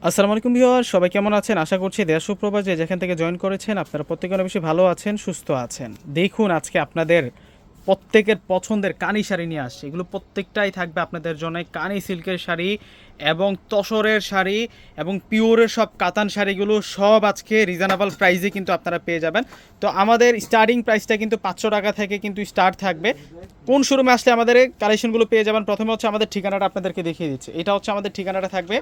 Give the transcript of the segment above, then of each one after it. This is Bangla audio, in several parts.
আসসালামু আলাইকুম ভিউয়ার, সবাই কেমন আছেন? আশা করছি দেশ ও প্রবাসে যেখান থেকে জয়েন করেছেন আপনারা প্রত্যেকে অনেক বেশি ভালো আছেন, সুস্থ আছেন। দেখুন আজকে আপনাদের প্রত্যেকের পছন্দের কানি শাড়ি নিয়ে আসছে। এগুলো প্রত্যেকটাই থাকবে আপনাদের জন্য কানি সিল্কের শাড়ি এবং তসরের শাড়ি এবং পিওরের সব কাতান শাড়িগুলো সব আজকে রিজনেবল প্রাইসে কিন্তু আপনারা পেয়ে যাবেন। তো আমাদের স্টার্টিং প্রাইসটা কিন্তু 500 টাকা থেকে কিন্তু স্টার্ট থাকবে। কোন শোরুমে আসলে আমাদের এই কালেকশনগুলো পেয়ে যাবেন? প্রথমে হচ্ছে আমাদের ঠিকানাটা আপনাদেরকে দেখিয়ে দিচ্ছি। এটা হচ্ছে আমাদের ঠিকানাটা থাকবে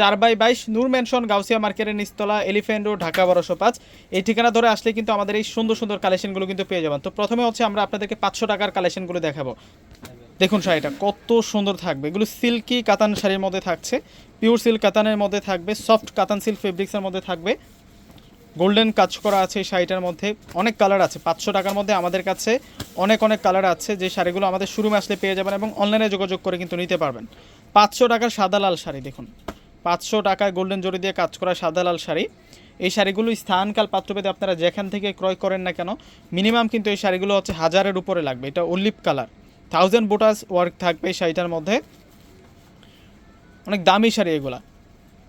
4/22 নূর ম্যানশন, গাউসিয়া মার্কেটের নিচতলা, এলিফ্যান্ট রোড, ঢাকা 1205। এই ঠিকানা ধরে আসলে কিন্তু আমাদের এই সুন্দর সুন্দর কালেকশনগুলো কিন্তু পেয়ে যাবেন। তো প্রথমে হচ্ছে আমরা আপনাদেরকে 500 টাকার কালেকশনগুলো দেখাবো। দেখুন শাড়িটা কত সুন্দর থাকবে। এগুলো সিল্কি কাতান শাড়ির মধ্যে থাকছে, পিওর সিল্ক কাতানের মধ্যে থাকবে, সফট কাতান সিল্ক ফেব্রিক্সের মধ্যে থাকবে, গোল্ডেন কাজ করা আছে এই শাড়িটার মধ্যে। অনেক কালার আছে 500 টাকার মধ্যে, আমাদের কাছে অনেক অনেক কালার আছে যে শাড়িগুলো আমাদের শোরুমে আসলে পেয়ে যাবেন এবং অনলাইনে যোগাযোগ করে কিন্তু নিতে পারবেন। 500 টাকার সাদা লাল শাড়ি দেখুন, 500 টাকায় গোল্ডেন জরি দিয়ে কাজ করা সাদা লাল শাড়ি। এই শাড়িগুলো স্থানকাল পাত্রভেদে আপনারা যেখান থেকে ক্রয় করেন না কেন মিনিমাম কিন্তু এই শাড়িগুলো হচ্ছে 1000-এর উপরে লাগবে। এটা অলিভ কালার, 1000 বুটাস ওয়ার্ক থাকবে এই শাড়িটার মধ্যে। অনেক দামি শাড়ি এগুলা।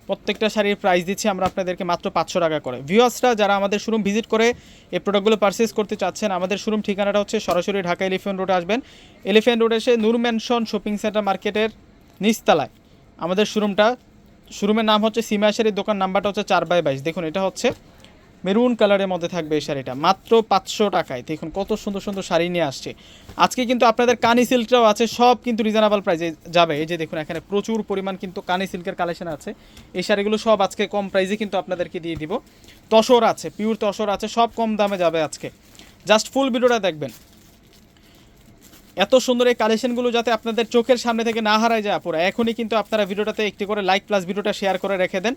প্রত্যেকটা শাড়ির প্রাইস দিচ্ছি আমরা আপনাদেরকে মাত্র 500 টাকা করে। ভিউয়ার্সরা যারা আমাদের শোরুম ভিজিট করে এই প্রোডাক্টগুলো পারচেস করতে চাচ্ছেন, আমাদের শোরুম ঠিকানাটা হচ্ছে সরাসরি ঢাকা এলিফ্যান্ট রোডে আসবেন। এলিফ্যান্ট রোডে এসে নূর ম্যানশন শপিং সেন্টার মার্কেটের নিচতলায় আমাদের শোরুমটা। শোরুমের নাম হচ্ছে সিমা শাড়ির দোকান, নাম্বারটা হচ্ছে 4/22। দেখুন এটা হচ্ছে মেরুন কালারের মধ্যে থাকবে এই শাড়িটা মাত্র 500 টাকায়। দেখুন কত সুন্দর সুন্দর শাড়ি নিয়ে আসছে আজকে। কিন্তু আপনাদের কানি সিল্কটাও আছে, সব কিন্তু রিজনেবল প্রাইসে যাবে। এই যে দেখুন এখানে প্রচুর পরিমাণ কিন্তু কানি সিল্কের কালেকশন আছে। এই শাড়িগুলো সব আজকে কম প্রাইসে কিন্তু আপনাদেরকে দিয়ে দিব। তসর আছে, পিওর তসর আছে, সব কম দামে যাবে আজকে। জাস্ট ফুল ভিডিওটা দেখবেন। এত সুন্দর এই কালেকশনগুলো যাতে আপনাদের চোখের সামনে থেকে না হারায় যায় পুরো, এখনই কিন্তু আপনারা ভিডিওটাতে একটি করে লাইক প্লাস ভিডিওটা শেয়ার করে রেখে দেন।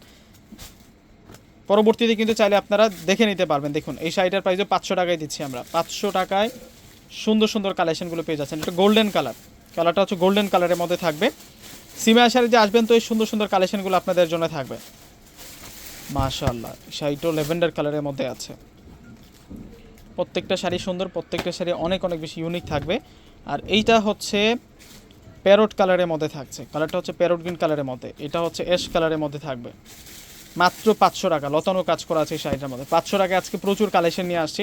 পরবর্তীতে কিন্তু চাইলে আপনারা দেখে নিতে পারবেন। দেখুন এই শাড়িটার প্রাইসও 500 টাকায় দিচ্ছি আমরা। 500 টাকায় সুন্দর সুন্দর কালেকশনগুলো পেয়ে যাচ্ছেন। এটা গোল্ডেন কালার, কালারটা হচ্ছে গোল্ডেন কালারের মধ্যে থাকবে। সিমা শাড়ি যে আসবেন তো এই সুন্দর সুন্দর কালেকশনগুলো আপনাদের জন্য থাকবে। মাশাআল্লাহ, শাড়িটা ল্যাভেন্ডার কালারের মধ্যে আছে। প্রত্যেকটা শাড়ি সুন্দর, প্রত্যেকটা শাড়ি অনেক অনেক বেশি ইউনিক থাকবে। আর এইটা হচ্ছে প্যারোট কালারের মধ্যে থাকছে, কালারটা হচ্ছে প্যারোট গ্রিন কালারের মধ্যে। এটা হচ্ছে অ্যাশ কালারের মধ্যে থাকবে মাত্র 500 টাকা। লতানো কাজ করা আছে এই শাড়িটার মধ্যে। 500 টাকায় আজকে প্রচুর কালেকশন নিয়ে আসছি,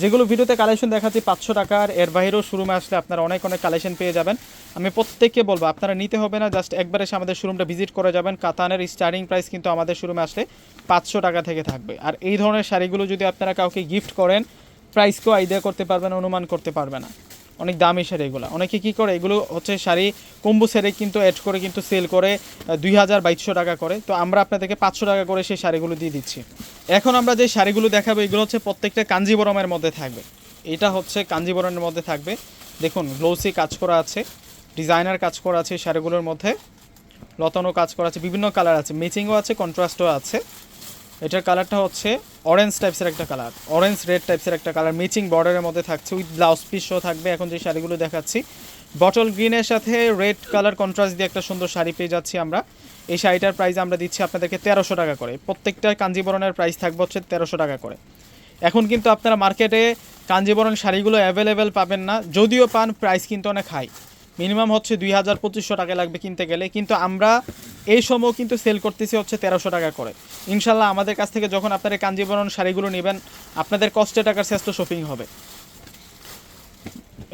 যেগুলো ভিডিওতে কালেকশন দেখাচ্ছি 500 টাকার। এর বাইরেও শোরুমে আসলে আপনারা অনেক অনেক কালেকশন পেয়ে যাবেন। আমি প্রত্যেককে বলবো আপনারা নিতে হবে না, জাস্ট একবার এসে আমাদের শোরুমটা ভিজিট করে যাবেন। কাতানের স্টার্টিং প্রাইস কিন্তু আমাদের শোরুমে আসলে 500 টাকা থেকে থাকবে। আর এই ধরনের শাড়িগুলো যদি আপনারা কাউকে গিফট করেন, প্রাইসকেও আইডিয়া করতে পারবে না, অনুমান করতে পারবে না। অনেক দামি শাড়ি এগুলো। অনেকে কী করে, এগুলো হচ্ছে শাড়ি কম্বো সেরে কিন্তু অ্যাড করে কিন্তু সেল করে 2000-2200 টাকা করে। তো আমরা আপনাদেরকে 500 টাকা করে সেই শাড়িগুলো দিয়ে দিচ্ছি। এখন আমরা যে শাড়িগুলো দেখাবো এগুলো হচ্ছে প্রত্যেকটা কাঞ্জিবরমের মধ্যে থাকবে। এটা হচ্ছে কাঞ্জিবরমের মধ্যে থাকবে। দেখুন গ্লোসি কাজ করা আছে, ডিজাইনার কাজ করা আছে এই শাড়িগুলোর মধ্যে, লতানো কাজ করা আছে, বিভিন্ন কালার আছে, ম্যাচিংও আছে, কন্ট্রাস্টও আছে। এটার কালারটা হচ্ছে অরেঞ্জ টাইপসের একটা কালার, অরেঞ্জ রেড টাইপসের একটা কালার, ম্যাচিং বর্ডারের মধ্যে থাকছে, উইথ ব্লাউজ পিসও থাকবে। এখন যে শাড়িগুলো দেখাচ্ছি বটল গ্রিনের সাথে রেড কালার কন্ট্রাস্ট দিয়ে একটা সুন্দর শাড়ি পেয়ে যাচ্ছি আমরা। এই শাড়িটার প্রাইস আমরা দিচ্ছি আপনাদেরকে 1300 টাকা করে। প্রত্যেকটা কাঞ্জিবরণের প্রাইস থাকবে হচ্ছে 1300 টাকা করে। এখন কিন্তু আপনারা মার্কেটে কাঞ্জিবরণ শাড়িগুলো অ্যাভেলেবেল পাবেন না, যদিও পান প্রাইস কিন্তু অনেক হাই। মিনিমাম হচ্ছে 2000-2500 টাকা লাগবে কিনতে গেলে, কিন্তু আমরা এই সময় কিন্তু সেল করতেছি হচ্ছে 1300 টাকা করে। ইনশাল্লাহ আমাদের কাছ থেকে যখন আপনারা কাঞ্জিবরণ শাড়িগুলো নেবেন আপনাদের কষ্টে টাকার শ্রেষ্ঠ শপিং হবে।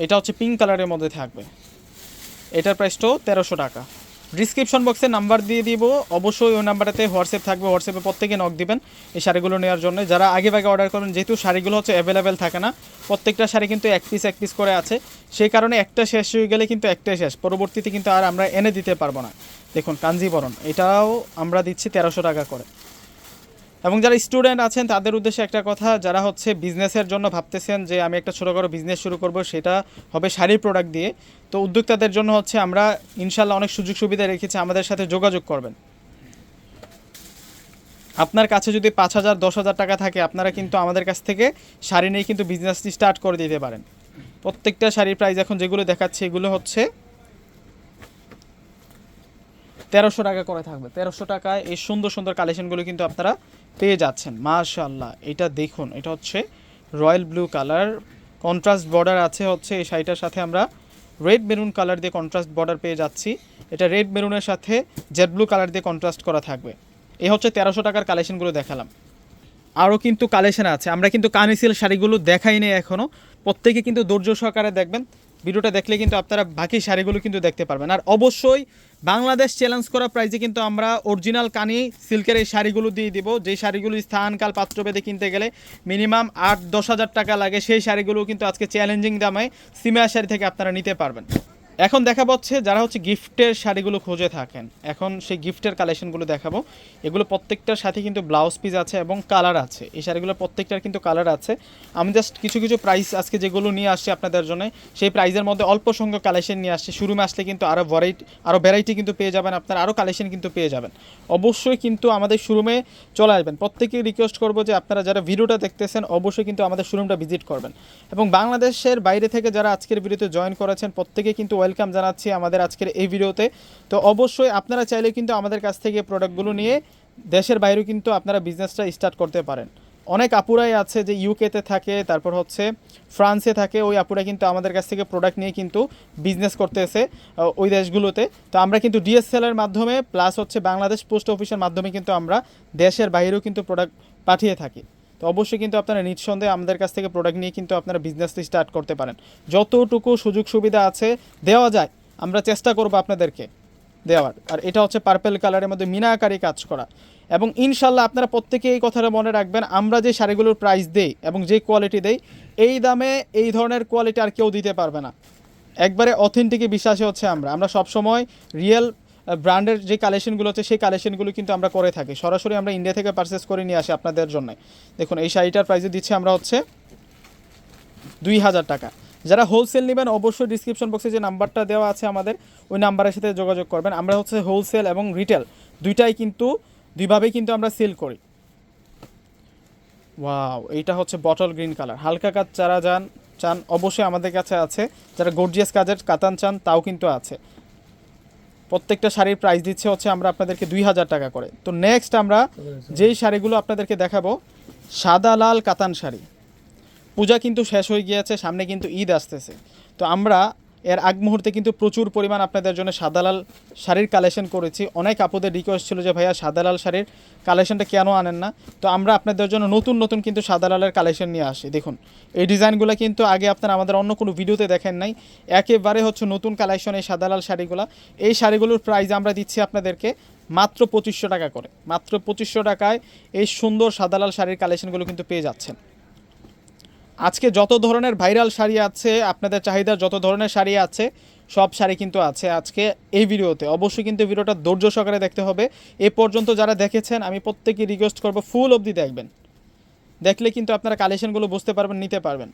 এটা হচ্ছে পিঙ্ক কালারের মধ্যে থাকবে, এটার প্রাইসটাও 1300 টাকা। ডিসক্রিপশন বক্সে নাম্বার দিয়ে দিব, অবশ্যই ওই নাম্বারেতে হোয়াটসঅ্যাপ থাকবে, হোয়াটসঅ্যাপে প্রত্যেকে নক দিবেন এই শাড়িগুলো নেওয়ার জন্য। যারা আগে ভাগে অর্ডার করবেন, যেহেতু শাড়িগুলো হচ্ছে অ্যাভেলেবেল থাকে না, প্রত্যেকটা শাড়ি কিন্তু এক পিস করে আছে, সেই কারণে একটা শেষ হয়ে গেলে কিন্তু একটাই শেষ, পরবর্তীতে কিন্তু আর আমরা এনে দিতে পারবো না। দেখুন কাঞ্জিবরণ, এটাও আমরা দিচ্ছি 1300 টাকা করে। এবং যারা স্টুডেন্ট আছেন তাদের উদ্দেশ্যে একটা কথা, যারা হচ্ছে বিজনেসের জন্য ভাবতেছেন যে আমি একটা ছোটোখাটো বিজনেস শুরু করব, সেটা হবে শাড়ির প্রোডাক্ট দিয়ে, তো উদ্যোক্তাদের জন্য হচ্ছে আমরা ইনশাল্লাহ অনেক সুযোগ সুবিধা রেখেছি, আমাদের সাথে যোগাযোগ করবেন। আপনার কাছে যদি 5000-10,000 টাকা থাকে, আপনারা কিন্তু আমাদের কাছ থেকে শাড়ি নিয়ে কিন্তু বিজনেসটি স্টার্ট করে দিতে পারেন। প্রত্যেকটা শাড়ির প্রাইস এখন যেগুলো দেখাচ্ছে এগুলো হচ্ছে 1300 টাকা করে থাকবে। 1300 টাকায় এই সুন্দর সুন্দর কালেকশনগুলো কিন্তু আপনারা পেয়ে যাচ্ছেন। মাশাআল্লাহ, এটা দেখুন, এটা হচ্ছে royal blue colour, contrast border আছে হচ্ছে এই শাড়িটার সাথে। আমরা রেড মেরুন কালার দিয়ে কন্ট্রাস্ট বর্ডার পেয়ে যাচ্ছি। এটা রেড মেরুনের সাথে জেড ব্লু কালার দিয়ে কন্ট্রাস্ট করা থাকবে। এই হচ্ছে 1300 টাকার কালেকশনগুলো দেখালাম। আরও কিন্তু কালেকশন আছে, আমরা কিন্তু কানিসিল শাড়িগুলো দেখাই নেই এখনও। প্রত্যেকে কিন্তু ধৈর্য সহকারে দেখবেন, ভিডিওটা দেখলে কিন্তু আপনারা বাকি শাড়িগুলো কিন্তু দেখতে পারবেন। আর অবশ্যই বাংলাদেশ চ্যালেঞ্জ করা প্রাইসে কিন্তু আমরা অরিজিনাল কানি সিল্কের এই শাড়িগুলো দিয়ে দিব। যেই শাড়িগুলো স্থানকাল পাত্রভেদে কিনতে গেলে মিনিমাম 8-10 হাজার টাকা লাগে, সেই শাড়িগুলো কিন্তু আজকে চ্যালেঞ্জিং দামে সিমিয়া শাড়ি থেকে আপনারা নিতে পারবেন। এখন দেখাবো হচ্ছে যারা হচ্ছে গিফটের শাড়িগুলো খুঁজে থাকেন, এখন সেই গিফটের কালেকশনগুলো দেখাবো। এগুলো প্রত্যেকটার সাথে কিন্তু ব্লাউজ পিস আছে এবং কালার আছে, এই শাড়িগুলোর প্রত্যেকটার কিন্তু কালার আছে। আমি জাস্ট কিছু কিছু প্রাইস আজকে যেগুলো নিয়ে আসছি আপনাদের জন্য, সেই প্রাইসের মধ্যে অল্প সংখ্যক কালেকশন নিয়ে আসছি। শোরুমে আসলে কিন্তু আরও ভ্যারাইটি কিন্তু পেয়ে যাবেন, আপনারা আরও কালেকশন কিন্তু পেয়ে যাবেন। অবশ্যই কিন্তু আমাদের শোরুমে চলে আসবেন। প্রত্যেকেই রিকোয়েস্ট করবো যে আপনারা যারা ভিডিওটা দেখতেছেন অবশ্যই কিন্তু আমাদের শোরুমটা ভিজিট করবেন। এবং বাংলাদেশের বাইরে থেকে যারা আজকের ভিডিওতে জয়েন করেছেন প্রত্যেকেই কিন্তু ওয়েলকাম জানাচ্ছি আমাদের আজকের এই ভিডিওতে। তো অবশ্যই আপনারা চাইলে কিন্তু আমাদের কাছ থেকে প্রোডাক্টগুলো নিয়ে দেশের বাইরেও কিন্তু আপনারা বিজনেসটা স্টার্ট করতে পারেন। অনেক আপুরাই আছে যে ইউকেতে থাকে, তারপর হচ্ছে ফ্রান্সে থাকে, ওই আপুরা কিন্তু আমাদের কাছ থেকে প্রোডাক্ট নিয়ে কিন্তু বিজনেস করতেছে ওই দেশগুলোতে। তো আমরা কিন্তু ডিএসএলের মাধ্যমে প্লাস হচ্ছে বাংলাদেশ পোস্ট অফিসের মাধ্যমে কিন্তু আমরা দেশের বাইরেও কিন্তু প্রোডাক্ট পাঠিয়ে থাকি। তো অবশ্যই কিন্তু আপনারা নিঃসন্দেহে আমাদের কাছ থেকে প্রোডাক্ট নিয়ে কিন্তু আপনারা বিজনেসটা স্টার্ট করতে পারেন। যতটুকু সুযোগ সুবিধা আছে দেওয়া যায় আমরা চেষ্টা করব আপনাদেরকে দেওয়ার। আর এটা হচ্ছে পার্পেল কালারের মধ্যে মিনাকারি কাজ করা। এবং ইনশাল্লাহ আপনারা প্রত্যেকে এই কথাটা মনে রাখবেন, আমরা যে শাড়িগুলোর প্রাইস দেই এবং যে কোয়ালিটি দেই, এই দামে এই ধরনের কোয়ালিটি আর কেউ দিতে পারবে না। একবারে অথেন্টিকে বিশ্বাসী হচ্ছে আমরা সবসময় রিয়েল ব্র্যান্ডের যে কালেকশনগুলো আছে সেই কালেকশনগুলো কিন্তু আমরা করে থাকি। সরাসরি আমরা ইন্ডিয়া থেকে পারচেস করে নিয়ে আসি আপনাদের জন্য। দেখুন এই শাড়িটার প্রাইসে দিচ্ছি আমরা হচ্ছে 2000 টাকা। যারা হোলসেল নেবেন অবশ্যই ডিসক্রিপশন বক্সে যে নাম্বারটা দেওয়া আছে আমাদের, ওই নাম্বারের সাথে যোগাযোগ করবেন। আমরা হচ্ছে হোলসেল এবং রিটেল দুইটাই কিন্তু দুইভাবেই কিন্তু আমরা সেল করি। ওয়াও, এইটা হচ্ছে বটল গ্রিন কালার, হালকা কাজ যারা চান অবশ্যই আমাদের কাছে আছে। যারা গর্জিয়াস কাজের কাতান চান তাও কিন্তু আছে। প্রত্যেকটা শাড়ির প্রাইস দিচ্ছে হচ্ছে আমরা আপনাদেরকে 2000 টাকা করে। তো নেক্সট আমরা যেই শাড়িগুলো আপনাদেরকে দেখাবো, সাদা লাল কাতান শাড়ি। পূজা কিন্তু শেষ হয়ে গিয়েছে, সামনে কিন্তু ঈদ আসতেছে। তো আমরা এর আগ মুহূর্তে কিন্তু প্রচুর পরিমাণ আপনাদের জন্য সাদা লাল শাড়ির কালেকশন করেছি। অনেক আপুদের রিকোয়েস্ট ছিল যে ভাইয়া সাদা লাল শাড়ির কালেকশনটা কেন আনেন না। তো আমরা আপনাদের জন্য নতুন নতুন কিন্তু সাদা লালের কালেকশন নিয়ে আসি। দেখুন এই ডিজাইনগুলো কিন্তু আগে আপনারা আমাদের অন্য কোনো ভিডিওতে দেখেন নাই, একেবারে হচ্ছে নতুন কালেকশন এই সাদা লাল শাড়িগুলো। এই শাড়িগুলোর প্রাইস আমরা দিচ্ছি আপনাদেরকে মাত্র 2500 টাকা করে। মাত্র 2500 টাকায় এই সুন্দর সাদা লাল শাড়ির কালেকশনগুলো কিন্তু পেয়ে যাচ্ছেন। আজকে যত ধরনের ভাইরাল শাড়ি আছে, আপনাদের চাহিদার যত ধরনের শাড়ি আছে, সব শাড়ি কিন্তু আছে আজকে এই ভিডিওতে। অবশ্যই কিন্তু ভিডিওটা ধৈর্য সহকারে দেখতে হবে। এ পর্যন্ত যারা দেখেছেন আমি প্রত্যেকেই রিকোয়েস্ট করব ফুল অবধি দেখবেন, দেখলে কিন্তু আপনারা কালেকশনগুলো বুঝতে পারবেন, নিতে পারবেন।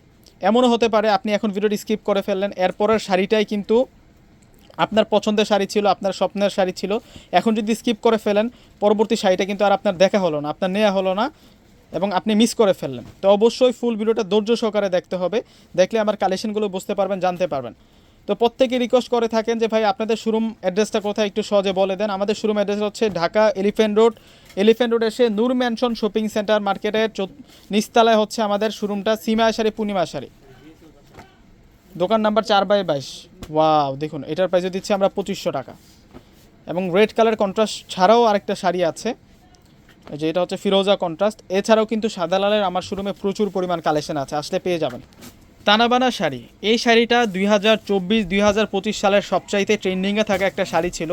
এমনও হতে পারে আপনি এখন ভিডিওটি স্কিপ করে ফেললেন, এরপরের শাড়িটাই কিন্তু আপনার পছন্দের শাড়ি ছিল, আপনার স্বপ্নের শাড়ি ছিল। এখন যদি স্কিপ করে ফেলেন পরবর্তী শাড়িটা কিন্তু আর আপনার দেখা হলো না, আপনার নেওয়া হলো না এবং আপনি মিস করে ফেললেন। তো অবশ্যই ফুল ভিডিওটা ধৈর্য সহকারে দেখতে হবে, দেখলে আমার কালেকশনগুলো বুঝতে পারবেন, জানতে পারবেন। তো প্রত্যেকেই রিকোয়েস্ট করে থাকেন যে ভাই আপনাদের শোরুম অ্যাড্রেসটা কোথায় একটু সহজে বলে দেন। আমাদের শোরুম অ্যাড্রেস হচ্ছে ঢাকা এলিফ্যান্ট রোড এসে নূর ম্যানশন শপিং সেন্টার মার্কেটের নিচতলায় হচ্ছে আমাদের শোরুমটা, সিমা শাড়ি পূর্ণিমা শাড়ি, দোকান নাম্বার 4/22। ওয়াও, দেখুন এটার প্রাইসে দিচ্ছি আমরা 2500 টাকা। এবং রেড কালার কন্ট্রাস্ট ছাড়াও আরেকটা শাড়ি আছে, যে এটা হচ্ছে ফিরোজা কন্ট্রাস্ট। এছাড়াও কিন্তু সাদা লালের আমার শোরুমে প্রচুর পরিমাণ কালেকশন আছে, আসলে পেয়ে যাবেন। তানাবানা শাড়ি, এই শাড়িটা 2024-2025 সালের সবচাইতে ট্রেন্ডিংয়ে থাকা একটা শাড়ি ছিল।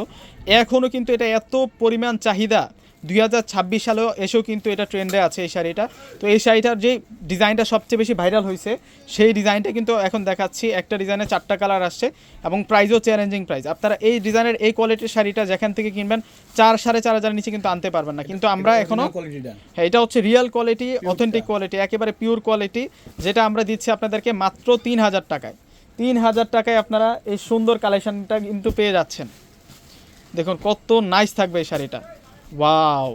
এখনও কিন্তু এটা এত পরিমাণ চাহিদা, 2026 সালেও এসেও কিন্তু এটা ট্রেন্ডে আছে এই শাড়িটা। তো এই শাড়িটার যে ডিজাইনটা সবচেয়ে বেশি ভাইরাল হয়েছে সেই ডিজাইনটা কিন্তু এখন দেখাচ্ছি। একটা ডিজাইনে 4টা কালার আসছে এবং প্রাইসও চ্যালেঞ্জিং প্রাইস। আপনারা এই ডিজাইনের এই কোয়ালিটির শাড়িটা যেখান থেকে কিনবেন 4-4.5 নিচে কিন্তু আনতে পারবেন না। কিন্তু আমরা এখনও, হ্যাঁ এটা হচ্ছে রিয়েল কোয়ালিটি, অথেন্টিক কোয়ালিটি, একেবারে পিওর কোয়ালিটি, যেটা আমরা দিচ্ছি আপনাদেরকে মাত্র 3000 টাকায়। 3000 টাকায় আপনারা এই সুন্দর কালেকশনটা কিন্তু পেয়ে যাচ্ছেন। দেখুন কত নাইস থাকবে এই শাড়িটা। ওয়াও,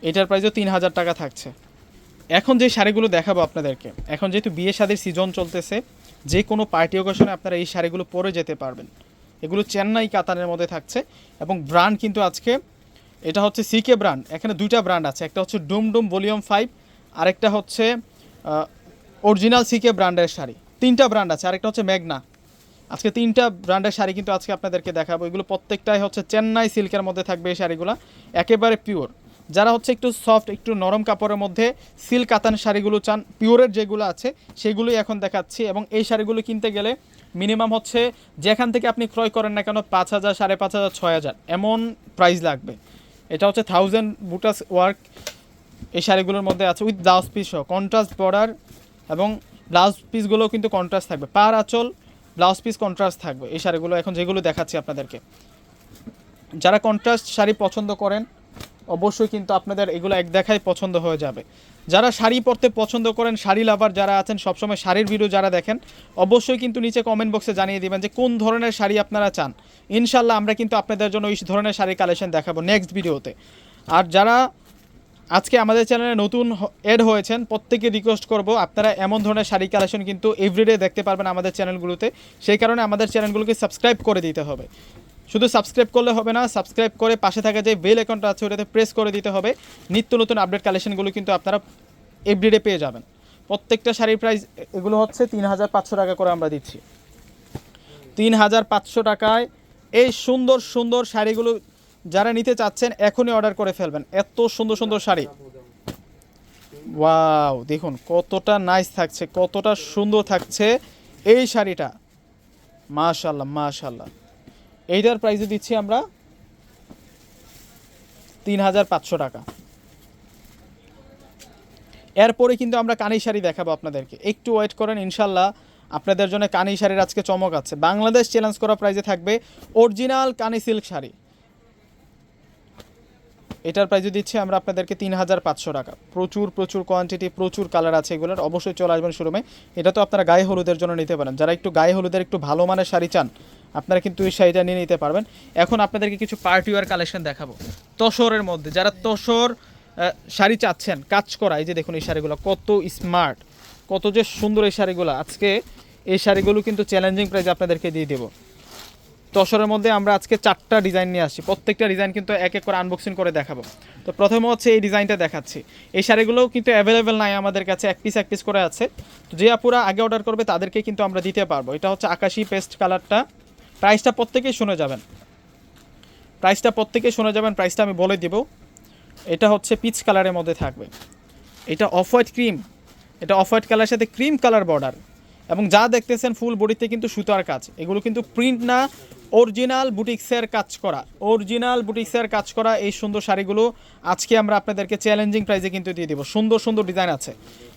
এটার প্রাইসও 3000 টাকা থাকছে। এখন যে শাড়িগুলো দেখাবো আপনাদেরকে, এখন যেহেতু বিয়ে শাদির সিজন চলতেছে, যে কোনো পার্টি অকেশনে আপনারা এই শাড়িগুলো পরে যেতে পারবেন। এগুলো চেন্নাই কাতানের মধ্যে থাকছে এবং ব্র্যান্ড কিন্তু আজকে এটা হচ্ছে সিকে ব্র্যান্ড। এখানে দুইটা ব্র্যান্ড আছে, একটা হচ্ছে ডুম ভলিউম 5, আরেকটা হচ্ছে অরিজিনাল সিকে ব্র্যান্ডের শাড়ি। 3টা ব্র্যান্ড আছে, আরেকটা হচ্ছে মেঘনা। আজকে 3টা ব্র্যান্ডের শাড়ি কিন্তু আজকে আপনাদেরকে দেখাবো। এগুলো প্রত্যেকটাই হচ্ছে চেন্নাই সিল্কের মধ্যে থাকবে এই শাড়িগুলো, একেবারে পিওর। যারা হচ্ছে একটু সফট একটু নরম কাপড়ের মধ্যে সিল্ক কাতান শাড়িগুলো চান, পিওরের যেগুলো আছে সেগুলোই এখন দেখাচ্ছি। এবং এই শাড়িগুলো কিনতে গেলে মিনিমাম হচ্ছে যেখান থেকে আপনি ক্রয় করেন না কেন 5,000, 5,500, 6,000 এমন প্রাইস লাগবে। এটা হচ্ছে 1000 বুটাস ওয়ার্ক এই শাড়িগুলোর মধ্যে আছে, উইথ ব্লাউজ পিস সহ কন্ট্রাস্ট বর্ডার, এবং ব্লাউজ পিসগুলোও কিন্তু কন্ট্রাস্ট থাকবে, পার আঁচল ব্লাউজ পিস কন্ট্রাস্ট থাকবে এই শাড়িগুলো এখন যেগুলো দেখাচ্ছি আপনাদেরকে। যারা কন্ট্রাস্ট শাড়ি পছন্দ করেন অবশ্যই কিন্তু আপনাদের এগুলো এক দেখায় পছন্দ হয়ে যাবে। যারা শাড়ি পরতে পছন্দ করেন, শাড়ি লাভার যারা আছেন, সবসময় শাড়ির ভিডিও যারা দেখেন, অবশ্যই কিন্তু নিচে কমেন্ট বক্সে জানিয়ে দিবেন যে কোন ধরনের শাড়ি আপনারা চান। ইনশাল্লাহ আমরা কিন্তু আপনাদের জন্য ওই ধরনের শাড়ির কালেকশন দেখাবো নেক্সট ভিডিওতে। আর যারা আজকে আমাদের চ্যানেলে নতুন অ্যাড হয়েছেন প্রত্যেকে রিকোয়েস্ট করব আপনারা এমন ধরনের শাড়ি কালেকশন কিন্তু এভরিডে দেখতে পারবেন আমাদের চ্যানেলগুলোতে। সেই কারণে আমাদের চ্যানেলগুলোকে সাবস্ক্রাইব করে দিতে হবে। শুধু সাবস্ক্রাইব করলে হবে না, সাবস্ক্রাইব করে পাশে থাকা যে বেল আইকনটা আছে ওটাতে প্রেস করে দিতে হবে। নিত্য নতুন আপডেট কালেকশনগুলো কিন্তু আপনারা এভরিডে পেয়ে যাবেন। প্রত্যেকটা শাড়ির প্রাইস এগুলো হচ্ছে 3,500 টাকা করে আমরা দিচ্ছি। 3,500 টাকায় এই সুন্দর সুন্দর শাড়িগুলো যারা নিতে চাচ্ছেন এখনই অর্ডার করে ফেলবেন। এত সুন্দর সুন্দর শাড়ি, ওয়াও দেখুন কতটা নাইস থাকছে, কতটা সুন্দর থাকছে এই শাড়িটা, মাশাআল্লাহ মাশাআল্লাহ। এইটার প্রাইসে দিচ্ছি আমরা 3,500 টাকা। এরপরে কিন্তু আমরা কানি শাড়ি দেখাবো আপনাদেরকে, একটু ওয়েট করেন, ইনশাল্লাহ আপনাদের জন্য কানি শাড়ির আজকে চমক আছে। বাংলাদেশ চ্যালেঞ্জ করা প্রাইসে থাকবে অরিজিনাল কানি সিল্ক শাড়ি, এটার প্রাইসে দিচ্ছি আমরা আপনাদেরকে 3,500 টাকা। প্রচুর প্রচুর কোয়ান্টিটি, প্রচুর কালার আছে এগুলোর, অবশ্যই চলে আসবেন শোরুমে। এটা তো আপনারা গায়ে হলুদের জন্য নিতে পারেন, যারা একটু গায়ে হলুদের একটু ভালো মানের শাড়ি চান আপনারা কিন্তু এই শাড়িটা নিয়ে নিতে পারবেন। এখন আপনাদেরকে কিছু পার্টি ওয়্যার কালেকশন দেখাবো তসরের মধ্যে। যারা তসর শাড়ি চাচ্ছেন কাজ করা, এই যে দেখুন এই শাড়িগুলো কত স্মার্ট, কত যে সুন্দর এই শাড়িগুলো। আজকে এই শাড়িগুলো কিন্তু চ্যালেঞ্জিং প্রাইসে আপনাদেরকে দিয়ে দেবো। তসরের মধ্যে আমরা আজকে 4টা ডিজাইন নিয়ে আসছি, প্রত্যেকটা ডিজাইন কিন্তু এক এক করে আনবক্সিং করে দেখাবো। তো প্রথমে হচ্ছে এই ডিজাইনটা দেখাচ্ছি। এই শাড়িগুলোও কিন্তু অ্যাভেলেবেল নাই আমাদের কাছে, এক পিস করে আছে। তো যে আপুরা আগে অর্ডার করবে তাদেরকে কিন্তু আমরা দিতে পারবো। এটা হচ্ছে আকাশি পেস্ট কালারটা। প্রাইসটা প্রত্যেকেই শুনে যাবেন, প্রাইসটা আমি বলে দিব। এটা হচ্ছে পিচ কালারের মধ্যে থাকবে, এটা অফ হোয়াইট ক্রিম, এটা অফ হোয়াইট কালারের সাথে ক্রিম কালার বর্ডার, এবং যা দেখতেছেন ফুল বডিতে কিন্তু সুতার কাজ। এগুলো কিন্তু প্রিন্ট না, অরিজিনাল বুটিক্সের কাজ করা এই সুন্দর শাড়িগুলো আজকে আমরা আপনাদেরকে চ্যালেঞ্জিং প্রাইসে কিন্তু দিয়ে দেবো। সুন্দর সুন্দর ডিজাইন আছে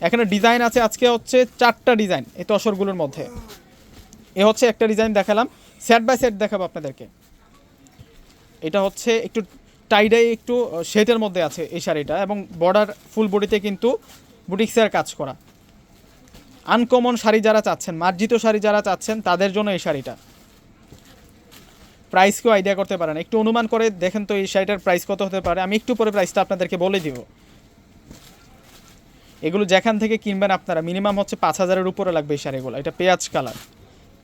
এখানে, ডিজাইন আছে আজকে হচ্ছে 4টা ডিজাইন এই তসরগুলোর মধ্যে। এ হচ্ছে একটা ডিজাইন দেখালাম, সেট বাই সেট দেখাবো আপনাদেরকে। এটা হচ্ছে একটু টাইডাই একটু শেডের মধ্যে আছে এই শাড়িটা, এবং বর্ডার ফুল বডিতে কিন্তু বুটিক্সের কাজ করা। আনকমন শাড়ি যারা চাচ্ছেন, মার্জিত শাড়ি যারা চাচ্ছেন তাদের জন্য এই শাড়িটা। প্রাইস কেউ আইডিয়া করতে পারেন, একটু অনুমান করে দেখেন তো এই শাড়িটার প্রাইস কত হতে পারে। আমি একটু পরে প্রাইসটা আপনাদেরকে বলে দিব। এগুলো যেখান থেকে কিনবেন আপনারা মিনিমাম হচ্ছে 5,000-এর উপরে লাগবে এই শাড়িগুলো। এটা পেঁয়াজ কালার,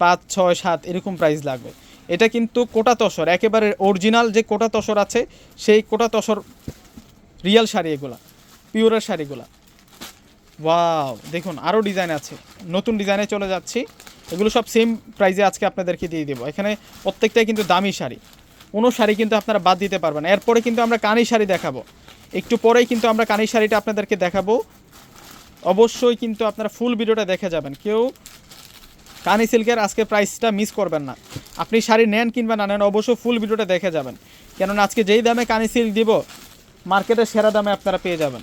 5, 6, 7 এরকম প্রাইস লাগবে। এটা কিন্তু কোটা তসর, একেবারে অরিজিনাল যে কোটা তসর আছে সেই কোটা তসর রিয়েল শাড়ি, এগুলা পিওরের শাড়িগুলা। ওয়াও দেখুন আরও ডিজাইন আছে, নতুন ডিজাইনে চলে যাচ্ছি। এগুলো সব সেম প্রাইসে আজকে আপনাদেরকে দিয়ে দেবো। এখানে প্রত্যেকটাই কিন্তু দামি শাড়ি, কোনো শাড়ি কিন্তু আপনারা বাদ দিতে পারবেন। এরপরে কিন্তু আমরা কানি শাড়ি দেখাবো, একটু পরেই কিন্তু আমরা কানি শাড়িটা আপনাদেরকে দেখাবো। অবশ্যই কিন্তু আপনারা ফুল ভিডিওটা দেখে যাবেন, কেউ কানি সিল্কের আজকে প্রাইসটা মিস করবেন না। আপনি শাড়ি নেন কিংবা না নেন অবশ্যই ফুল ভিডিওটা দেখে যাবেন, কেননা আজকে যেই দামে কানি সিল্ক দিব মার্কেটের সেরা দামে আপনারা পেয়ে যাবেন।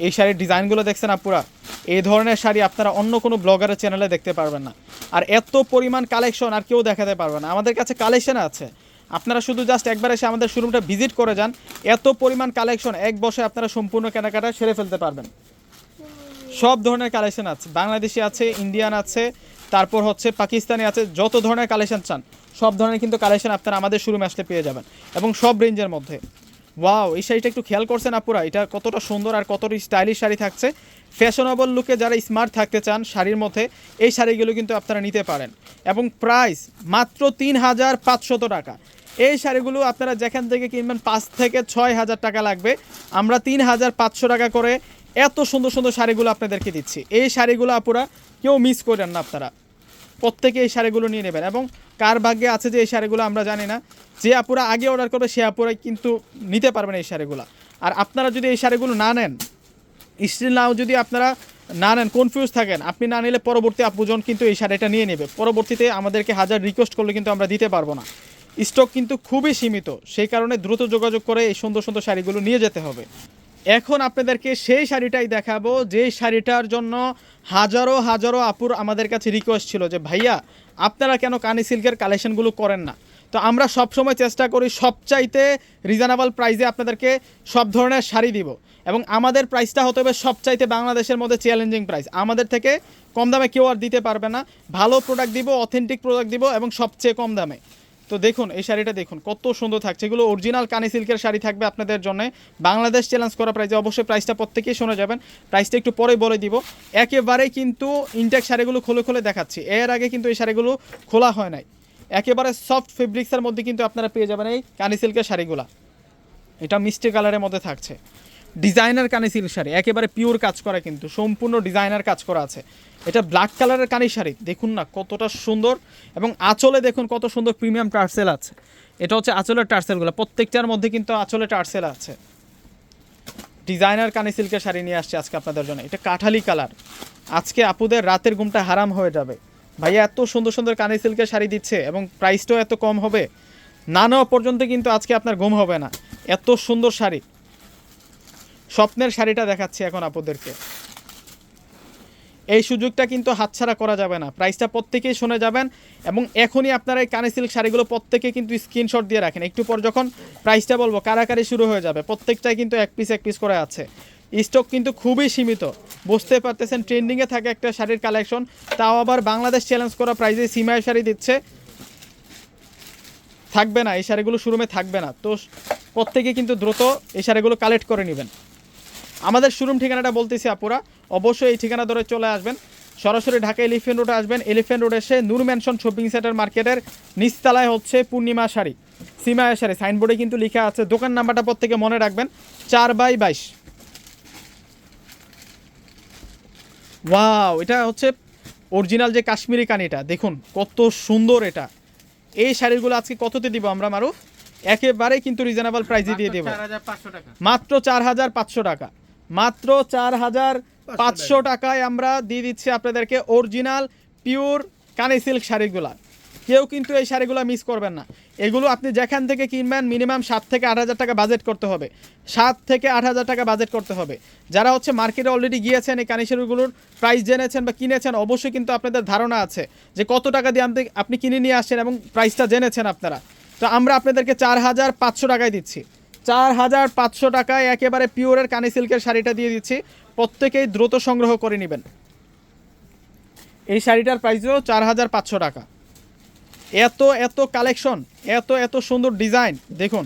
এই শাড়ির ডিজাইনগুলো দেখছেন আপুরা, এই ধরনের শাড়ি আপনারা অন্য কোনো ব্লগারের চ্যানেলে দেখতে পারবেন না। আর এত পরিমাণ কালেকশন আর কেউ দেখাতে পারবে না। আমাদের কাছে কালেকশন আছে, আপনারা শুধু জাস্ট একবার এসে আমাদের শোরুমটা ভিজিট করে যান। এত পরিমাণ কালেকশন, এক বসে আপনারা সম্পূর্ণ কেনাকাটা সেরে ফেলতে পারবেন। সব ধরনের কালেকশন আছে, বাংলাদেশি আছে, ইন্ডিয়ান আছে, তারপর হচ্ছে পাকিস্তানি আছে, যত ধরনের কালেকশন চান সব ধরনের কিন্তু কালেকশন আপনারা আমাদের শোরুমে আসলে পেয়ে যাবেন, এবং সব রেঞ্জের মধ্যে। ওয়াও এই শাড়িটা একটু খেয়াল করছেন আপুরা, এটা কতটা সুন্দর আর কতটা স্টাইলিশ শাড়ি থাকছে। ফ্যাশনেবল লুকে যারা স্মার্ট থাকতে চান শাড়ির মধ্যে, এই শাড়িগুলো কিন্তু আপনারা নিতে পারেন। এবং প্রাইস মাত্র 3,500 টাকা। এই শাড়িগুলো আপনারা যেখান থেকে কিনবেন 5 থেকে 6,000 টাকা লাগবে, আমরা 3,500 টাকা করে এত সুন্দর সুন্দর শাড়িগুলো আপনাদেরকে দিচ্ছি। এই শাড়িগুলো আপুরা কেউ মিস করেন না আপনারা। প্রত্যেকে এই শাড়িগুলো নিয়ে নেবেন। এবং কার ভাগ্যে আছে যে এই শাড়িগুলো আমরা জানি না, যে আপুরা আগে অর্ডার করবে সে আপুরাই কিন্তু নিতে পারবেন এই শাড়িগুলো। আর আপনারা যদি এই শাড়িগুলো না নেন, স্টিল নাও যদি আপনারা না নেন, কনফিউজ থাকেন, আপনি না নিলে পরবর্তী আপুজন কিন্তু এই শাড়িটা নিয়ে নেবে। পরবর্তীতে আমাদেরকে হাজার রিকোয়েস্ট করলে কিন্তু আমরা দিতে পারবো না, স্টক কিন্তু খুবই সীমিত। সেই কারণে দ্রুত যোগাযোগ করে এই সুন্দর সুন্দর শাড়িগুলো নিয়ে যেতে হবে। এখন আপনাদেরকে সেই শাড়িটাই দেখাবো, যেই শাড়িটার জন্য হাজারো হাজারো আপুর আমাদের কাছে রিকোয়েস্ট ছিল যে ভাইয়া আপনারা কেন কানি সিল্কের কালেকশনগুলো করেন না। তো আমরা সবসময় চেষ্টা করি সবচাইতে রিজনেবল প্রাইসে আপনাদেরকে সব ধরনের শাড়ি দিব, এবং আমাদের প্রাইসটা হতে হবে সবচাইতে বাংলাদেশের মধ্যে চ্যালেঞ্জিং প্রাইস। আমাদের থেকে কম দামে কেউ আর দিতে পারবে না। ভালো প্রোডাক্ট দিব, অথেন্টিক প্রোডাক্ট দিব, এবং সবচেয়ে কম দামে। তো দেখুন এই শাড়িটা দেখুন কত সুন্দর থাকছে। এগুলো অরিজিনাল কানি সিল্কের শাড়ি থাকবে আপনাদের জন্য, বাংলাদেশ চ্যালেঞ্জ করা প্রাইসে। অবশ্যই প্রাইসটা প্রত্যেকেই শুনে যাবেন, প্রাইসটা একটু পরে বলে দিব। একেবারেই কিন্তু ইনটেক শাড়িগুলো খুলে খুলে দেখাচ্ছি, এর আগে কিন্তু এই শাড়িগুলো খোলা হয় নাই। একেবারে সফট ফেব্রিক্সের মধ্যে কিন্তু আপনারা পেয়ে যাবেন এই কানি সিল্কের শাড়িগুলো। এটা মিষ্টি কালারের মধ্যে থাকছে, ডিজাইনার কানি সিল্ক শাড়ি, একেবারে পিওর কাজ করা, কিন্তু সম্পূর্ণ ডিজাইনার কাজ করা আছে। এটা ব্ল্যাক কালারের কানি শাড়ি, দেখুন না কতটা সুন্দর। এবং আঁচলে দেখুন কত সুন্দর প্রিমিয়াম টার্সেল আছে। এটা হচ্ছে আঁচলের টার্সেলগুলো, প্রত্যেকটার মধ্যে কিন্তু আঁচলে টার্সেল আছে। ডিজাইনার কানি সিল্কের শাড়ি নিয়ে আসছে আজকে আপনাদের জন্য। এটা কাঠালি কালার, আজকে আপুদের রাতের ঘুমটা হারাম হয়ে যাবে। ভাইয়া এত সুন্দর সুন্দর কানি সিল্কের শাড়ি দিচ্ছে এবং প্রাইসটাও এত কম হবে, না নেওয়া পর্যন্ত কিন্তু আজকে আপনার ঘুম হবে না। এত সুন্দর শাড়ি, স্বপ্নের শাড়িটা দেখাচ্ছি এখন আপনাদেরকে। এই সুযোগটা কিন্তু হাতছাড়া করা যাবে না, প্রাইসটা প্রত্যেকেই শুনে যাবেন। এবং এখনই আপনারা এই কানি সিল্ক শাড়িগুলো প্রত্যেকে কিন্তু স্ক্রিনশট দিয়ে রাখেন, একটু পর যখন প্রাইসটা বলবো কারাকারি শুরু হয়ে যাবে। প্রত্যেকটাই কিন্তু এক পিস করে আছে, স্টক কিন্তু খুবই সীমিত। বুঝতে পারতেছেন ট্রেন্ডিংয়ে থাকে একটা শাড়ির কালেকশন, তাও আবার বাংলাদেশ চ্যালেঞ্জ করা প্রাইসে সিমাই শাড়ি দিচ্ছে। থাকবে না এই শাড়িগুলো, শোরুমে থাকবে না। তো প্রত্যেকে কিন্তু দ্রুত এই শাড়িগুলো কালেক্ট করে নেবেন। আমাদের শোরুম ঠিকানাটা বলতেছি আপুরা, অবশ্যই এই ঠিকানা ধরে চলে আসবেন। সরাসরি ঢাকা এলিফ্যান্ট রোডে আসবেন, এলিফ্যান্ট রোড এসে নূর ম্যানশন শপিং সেন্টার মার্কেটের নিচতলায় হচ্ছে পূর্ণিমা শাড়ি, সিমায়া শাড়ি সাইনবোর্ডে কিন্তু লেখা আছে। দোকান নাম্বারটা প্রত্যেকে মনে রাখবেন, 4/22। ওয়াও, এটা হচ্ছে অরিজিনাল যে কাশ্মীরি কানিটা, দেখুন কত সুন্দর এটা। এই শাড়িগুলো আজকে কততে দিব আমরা মারুফ? একেবারেই কিন্তু রিজনেবল প্রাইসে দিয়ে দেবো, মাত্র 4,500 টাকা। মাত্র 4,500 টাকায় আমরা দিয়ে দিচ্ছি আপনাদেরকে অরিজিনাল পিওর কানি সিল্ক শাড়িগুলা। কেউ কিন্তু এই শাড়িগুলো মিস করবেন না। এগুলো আপনি যেখান থেকে কিনবেন মিনিমাম 7 থেকে 8,000 টাকা বাজেট করতে হবে, 7 থেকে 8,000 টাকা বাজেট করতে হবে। যারা হচ্ছে মার্কেটে অলরেডি গিয়েছেন, এই কানি শাড়িগুলোর প্রাইস জেনেছেন বা কিনেছেন, অবশ্যই কিন্তু আপনাদের ধারণা আছে যে কত টাকা দিয়ে আপনি কিনে নিয়ে আসছেন এবং প্রাইসটা জেনেছেন আপনারা। তো আমরা আপনাদেরকে 4,500 টাকায় দিচ্ছি, 4,500 টাকায় একেবারে পিওরের কানি সিল্কের শাড়িটা দিয়ে দিচ্ছি। প্রত্যেকেই দ্রুত সংগ্রহ করে নেবেন। এই শাড়িটার প্রাইসও 4,500 টাকা। এত এত কালেকশন, এত এত সুন্দর ডিজাইন, দেখুন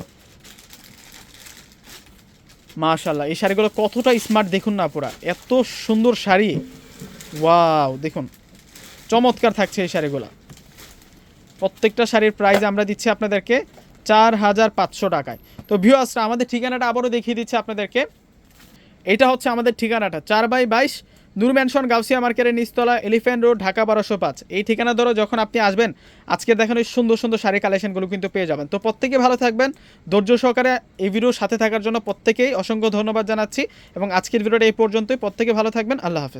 মাশাআল্লাহ। এই শাড়িগুলো কতটা স্মার্ট দেখুন না পুরা, এত সুন্দর শাড়ি। ওয়াও, দেখুন চমৎকার থাকছে এই শাড়িগুলো। প্রত্যেকটা শাড়ির প্রাইস আমরা দিচ্ছি আপনাদেরকে 4,500 টাকায়। তো ভিউয়ার্সরা আমাদের ঠিকানাটা আবারও দেখিয়ে দিচ্ছি আপনাদেরকে। এটা হচ্ছে আমাদের ঠিকানাটা, 4/22 নূর ম্যানশন গাউসিয়া মার্কেটের নিচতলা, এলিফ্যান্ট রোড, ঢাকা 1205। এই ঠিকানা ধরে যখন আপনি আসবেন, আজকে দেখেন এই সুন্দর সুন্দর শাড়ি কালেকশনগুলো কিন্তু পেয়ে যাবেন। তো প্রত্যেকে ভালো থাকবেন, ধৈর্য সহকারে এই ভিডিওর সাথে থাকার জন্য প্রত্যেকেই অসংখ্য ধন্যবাদ জানাচ্ছি। এবং আজকের ভিডিওটা এই পর্যন্তই। প্রত্যেকে ভালো থাকবেন, আল্লাহ হাফেজ।